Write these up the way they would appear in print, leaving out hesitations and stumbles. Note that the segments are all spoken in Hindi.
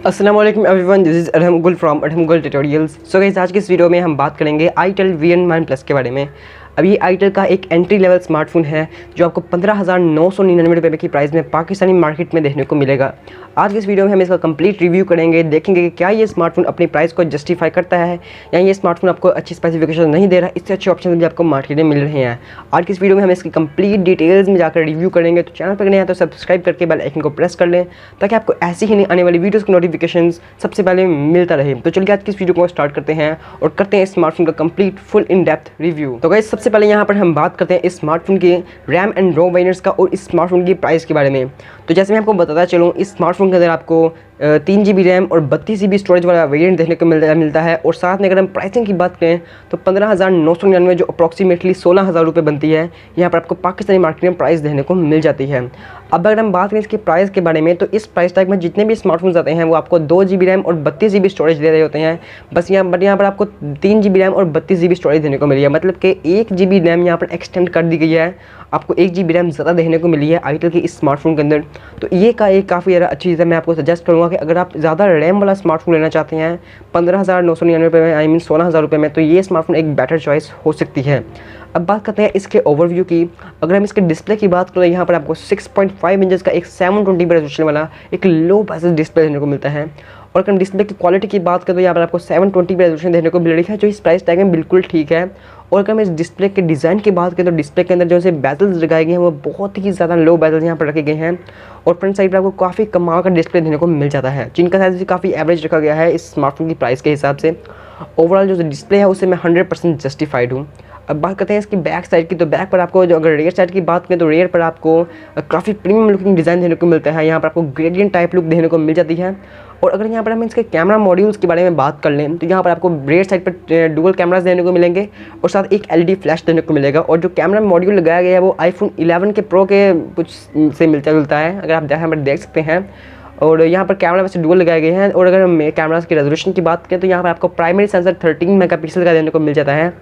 अस्सलाम वालेकुम एवरीवन, दिस इज़ अरहम गुल फ्रॉम अरहम गुल ट्यूटोरियल्स। सो गाइस, आज की इस वीडियो में हम बात करेंगे आईटेल VN9+ के बारे में। अब ये आईटेल का एक एंट्री लेवल स्मार्टफोन है जो आपको 15,999 रुपये की प्राइस में पाकिस्तानी मार्केट में देखने को मिलेगा। आज की इस वीडियो में हम इसका कंप्लीट रिव्यू करेंगे, देखेंगे कि क्या ये स्मार्टफोन अपनी प्राइस को जस्टिफाई करता है या ये स्मार्टफोन आपको अच्छी स्पेसिफिकेशन नहीं दे रहा, इससे अच्छे ऑप्शन भी आपको मार्केट में मिल रहे हैं। आज की इस वीडियो में हम इसकी कंप्लीट डिटेल्स में जाकर रिव्यू करेंगे। तो चैनल पर नए हैं तो सब्सक्राइब करके बेल आइकन को प्रेस कर लें ताकि आपको ऐसी ही आने वाली वीडियोज़ की नोटिफिकेशन सबसे पहले मिलता रहे। तो चलिए आज की इस वीडियो को स्टार्ट करते हैं और करते हैं स्मार्टफोन का complete full in depth review. तो गाइस, सबसे पहले यहाँ पर हम बात करते हैं इस स्मार्टफोन के रैम एंड रोम वेरिएंट्स का और इस स्मार्टफोन की प्राइस के बारे में। तो जैसे मैं आपको बताता चलूँ, इस स्मार्टफोन के अंदर आपको 3 GB रैम और 32 GB स्टोरेज वाला वेरिएंट देखने को मिलता है। और साथ में अगर हम प्राइसिंग की बात करें तो 15,999 जो अप्रॉक्सीमेटली 16,000 रुपये बनती है, यहाँ पर आपको पाकिस्तानी मार्केट में प्राइस देखने को मिल जाती है। अब अगर हम बात करें इसके प्राइस के बारे में, तो इस प्राइस टैग में जितने भी स्मार्टफोन्स आते हैं वो आपको 2 GB रैम और 32 GB स्टोरेज दे रहे होते हैं। बस यहाँ पर आपको 3 GB रैम और 32 GB स्टोरेज देने को मिली है, मतलब कि 1 GB रैम यहाँ पर एक्सटेंड कर दी गई है। आपको 1 GB रैम ज़्यादा देखने को मिली है आईटेल के इस स्मार्टफोन के अंदर। तो ये एक काफ़ी ज़्यादा अच्छी चीज़ है। मैं आपको सजेस्ट करूँगा कि अगर आप ज़्यादा रैम वाला स्मार्टफोन लेना चाहते हैं 15,999 रुपये में, आई मीन 16,000 रुपये में, तो ये स्मार्टफोन एक बेटर चॉइस हो सकती है। अब बात करते हैं इसके ओवरव्यू की। अगर हम इसके डिस्प्ले की बात करें, यहाँ पर आपको 6.5 इंचज़ का एक 720p रेजोल्यूशन वाला एक लो बेजल डिस्प्ले देखने को मिलता है। और अगर हम डिस्प्ले की क्वालिटी की बात करें तो यहाँ पर आपको 720p रेजोल्यूशन देखने को मिल रही है, जो इस प्राइस टैग में बिल्कुल ठीक है। और अगर हम इस डिस्प्ले के डिज़ाइन की बात करें तो डिस्प्ले के अंदर जो से बेजल्स लगाए गए हैं वो बहुत ही ज़्यादा लो बेजल्स यहाँ पर रखे गए हैं। और फ्रंट साइड पर आपको काफ़ी कमाल का डिस्प्ले देखने को मिल जाता है, जिनका साइज भी काफ़ी एवरेज रखा गया है इस स्मार्टफोन की प्राइस के हिसाब से। ओवरऑल जो डिस्प्ले है उससे मैं 100% जस्टिफाइड हूँ। अब बात करते हैं इसकी बैक साइड की। तो बैक पर आपको जो अगर रेयर साइड की बात करें तो रेयर पर आपको काफ़ी प्रीमियम लुकिंग डिज़ाइन देखने को मिलता है। यहाँ पर आपको ग्रेडियंट टाइप लुक देखने को मिल जाती है। और अगर यहाँ पर हम इसके कैमरा मॉड्यूल्स के बारे में बात कर लें तो यहाँ पर आपको रेयर साइड पर डुअल कैमरास देने को मिलेंगे और साथ एक LED फ्लैश देने को मिलेगा। और जो कैमरा मॉड्यूल लगाया गया है वो iPhone 11 के प्रो के कुछ से मिलता जुलता है, अगर आप यहाँ पर देख सकते हैं। और यहाँ पर कैमरा वैसे डुअल लगाए गए हैं। और अगर हम कैमरास की रेजोल्यूशन की बात करें तो यहाँ पर आपको प्राइमरी सेंसर 13 मेगापिक्सल का देने को मिल जाता है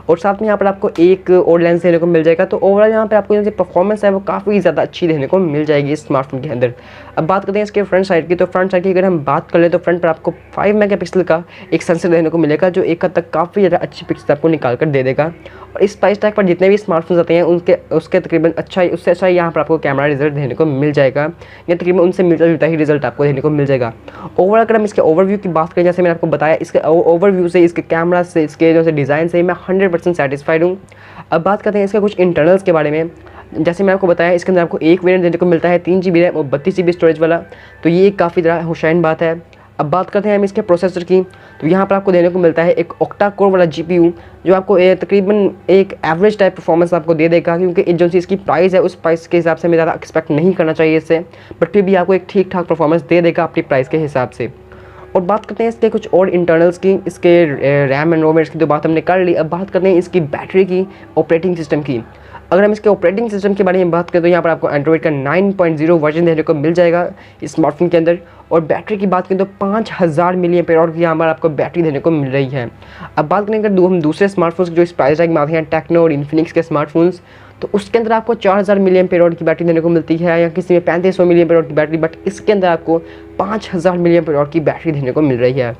और साथ में यहाँ पर आपको एक और लेंस देने को मिल जाएगा। तो ओवरऑल यहाँ पर आपको जो परफॉर्मेंस है वो काफ़ी ज़्यादा अच्छी देखने को मिल जाएगी इस स्मार्टफोन के अंदर। अब बात करते हैं इसके फ्रंट साइड की। तो फ्रंट साइड की अगर हम बात कर लें तो फ्रंट पर आपको 5 मेगापिक्सल का एक सेंसर देने को मिलेगा, जो एक हद तक काफ़ी ज़्यादा अच्छी पिक्सल आपको निकाल कर दे देगा। और इस प्राइस टैग पर जितने भी स्मार्टफोन्स आते हैं उसके तकरीबन उससे अच्छा यहाँ पर आपको कैमरा रिजल्ट देखने को मिल जाएगा, या तकरीबन उनसे मिलता जुलता ही रिजल्ट आपको देखने को मिल जाएगा। ओवरऑल अगर हम इसके ओवरव्यू की बात करें, जैसे मैंने आपको बताया, इसके ओवरव्यू से, इसके कैमरा से, इसके जो डिज़ाइन से मैं 100% सेटिस्फाइड हूँ। अब बात करते हैं इसके कुछ इंटरनल्स के बारे में। जैसे मैं आपको बताया, इसके अंदर आपको एक वेरिएंट देने को मिलता है 3 GB रैम और 32 GB स्टोरेज वाला, तो ये काफ़ी ज़्यादा हुशाइन बात है। अब बात करते हैं हम इसके प्रोसेसर की। तो यहाँ पर आपको देने को मिलता है एक ऑक्टा कोर वाला GPU, जो आपको तकरीबन एक एवरेज टाइप परफॉर्मेंस आपको दे देगा, क्योंकि जो सी इसकी प्राइस है उस प्राइस के हिसाब से हमें ज़्यादा एक्सपेक्ट नहीं करना चाहिए इससे, बट फिर भी आपको एक ठीक ठाक परफॉर्मेंस दे देगा अपनी प्राइस के हिसाब से। और बात करते हैं इसके कुछ और इंटरनल्स की। इसके रैम एंड रोम की तो बात हमने कर ली। अब बात करते हैं इसकी बैटरी की, ऑपरेटिंग सिस्टम की। अगर हम इसके ऑपरेटिंग सिस्टम के बारे में बात करें तो यहाँ पर आपको एंड्रॉइड का 9.0 वर्जन देखने को मिल जाएगा इस स्मार्टफोन के अंदर। और बैटरी की बात करें तो 5000 mAh की यहाँ पर आपको बैटरी देने को मिल रही है। अब बात करें अगर हम दूसरे स्मार्टफोन्स जो इस प्राइस टैग में आते हैं, टेक्नो और इन्फिनिक्स के स्मार्टफोन्स, तो उसके अंदर आपको 4000 mAh की बैटरी देने को मिलती है, या किसी में 3500 mAh की बैटरी, बट इसके अंदर आपको 5000 mAh की बैटरी देने को मिल रही है।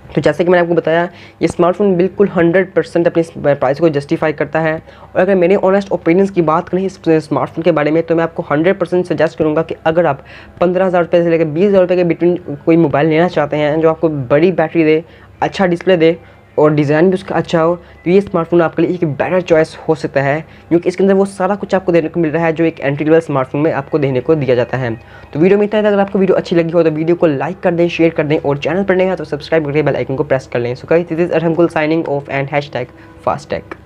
तो जैसे कि मैंने आपको बताया, ये स्मार्टफोन बिल्कुल 100% अपनी प्राइस को जस्टिफाई करता है। और अगर मेरे ऑनेस्ट ओपिनियंस की बात करें इस स्मार्टफोन के बारे में, तो मैं आपको 100% सजेस्ट करूंगा कि अगर आप 15,000 रुपये से लेकर 20,000 रुपये के बिटवीन कोई मोबाइल लेना चाहते हैं जो आपको बड़ी बैटरी दे, अच्छा डिस्प्ले दे और डिज़ाइन भी उसका अच्छा हो, तो ये स्मार्टफोन आपके लिए एक बेटर चॉइस हो सकता है, क्योंकि इसके अंदर वो सारा कुछ आपको देने को मिल रहा है जो एक एंट्री लेवल स्मार्टफोन में आपको देने को दिया जाता है। तो वीडियो में इतना है। अगर आपको वीडियो अच्छी लगी हो तो वीडियो को लाइक कर दें, शेयर कर दें, और चैनल पर नए हैं तो सब्सक्राइब करके बेल आइकन को प्रेस कर लें। So guys, this is Arham गुल साइनिंग ऑफ एंड #FastTech।